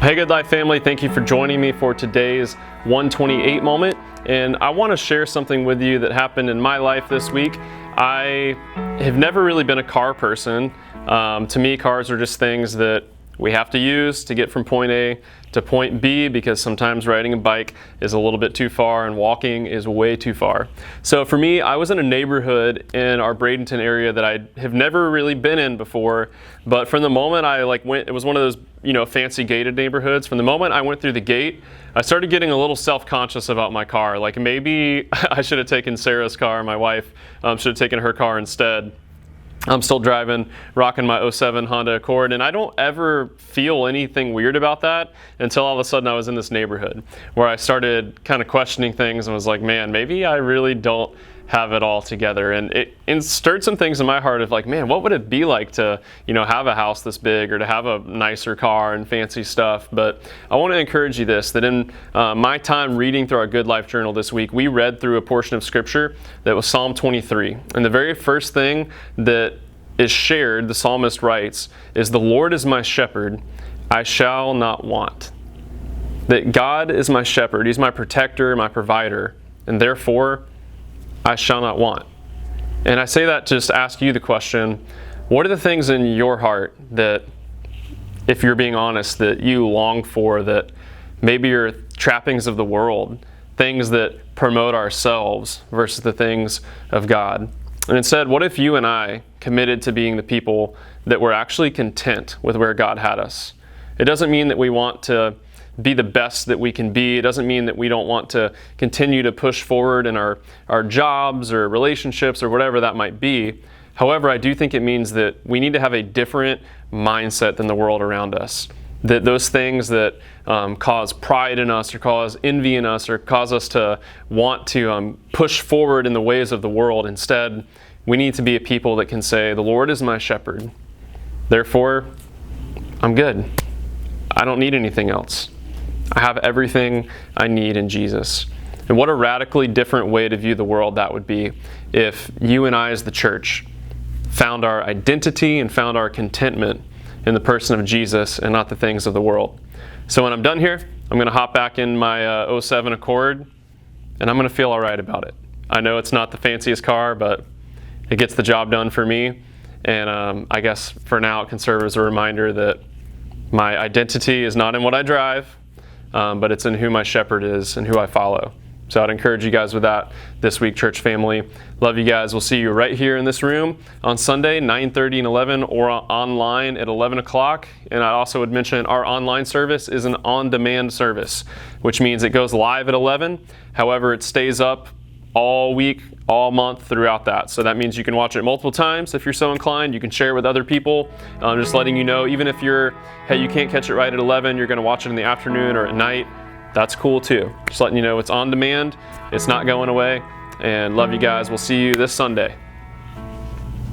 Hey Good Life family, thank you for joining me for today's 128 moment. And I want to share something with you that happened in my life this week. I have never really been a car person. To me, cars are just things that we have to use to get from point A to point B, because sometimes riding a bike is a little bit too far and walking is way too far. So for me, I was in a neighborhood in our Bradenton area that I have never really been in before, but from the moment I went, it was one of those fancy gated neighborhoods. From the moment I went through the gate, I started getting a little self-conscious about my car. Like maybe I should have taken Sarah's car, my wife should have taken her car instead. I'm still driving, rocking my '07 Honda Accord, and I don't ever feel anything weird about that until all of a sudden I was in this neighborhood where I started kind of questioning things and was like, man, maybe I really don't have it all together. And it stirred some things in my heart of like, man, what would it be like to have a house this big or to have a nicer car and fancy stuff? But I want to encourage you that in my time reading through our Good Life Journal this week, we read through a portion of scripture that was Psalm 23. And the very first thing that is shared, the psalmist writes, is the Lord is my shepherd, I shall not want. That God is my shepherd, He's my protector, my provider, and therefore I shall not want. And I say that to just ask you the question, what are the things in your heart that, if you're being honest, that you long for, that maybe are trappings of the world, things that promote ourselves versus the things of God? And instead, what if you and I committed to being the people that were actually content with where God had us? It doesn't mean that we want to be the best that we can be. It doesn't mean that we don't want to continue to push forward in our jobs or relationships or whatever that might be. However, I do think it means that we need to have a different mindset than the world around us. That those things that cause pride in us or cause envy in us or cause us to want to push forward in the ways of the world, instead, we need to be a people that can say, the Lord is my shepherd. Therefore, I'm good. I don't need anything else. I have everything I need in Jesus. And what a radically different way to view the world that would be if you and I as the church found our identity and found our contentment in the person of Jesus and not the things of the world. So when I'm done here, I'm going to hop back in my '07 Accord and I'm going to feel all right about it. I know it's not the fanciest car, but it gets the job done for me. And I guess for now it can serve as a reminder that my identity is not in what I drive, but it's in who my shepherd is and who I follow. So I'd encourage you guys with that this week, church family. Love you guys. We'll see you right here in this room on Sunday, 9:30 and 11, or online at 11 o'clock. And I also would mention our online service is an on-demand service, which means it goes live at 11. However, it stays up all week, all month throughout that. So that means you can watch it multiple times if you're so inclined. You can share with other people. Just letting you know, even if you can't catch it right at 11, you're going to watch it in the afternoon or at night. That's cool too. Just letting you know it's on demand. It's not going away. And love you guys. We'll see you this Sunday.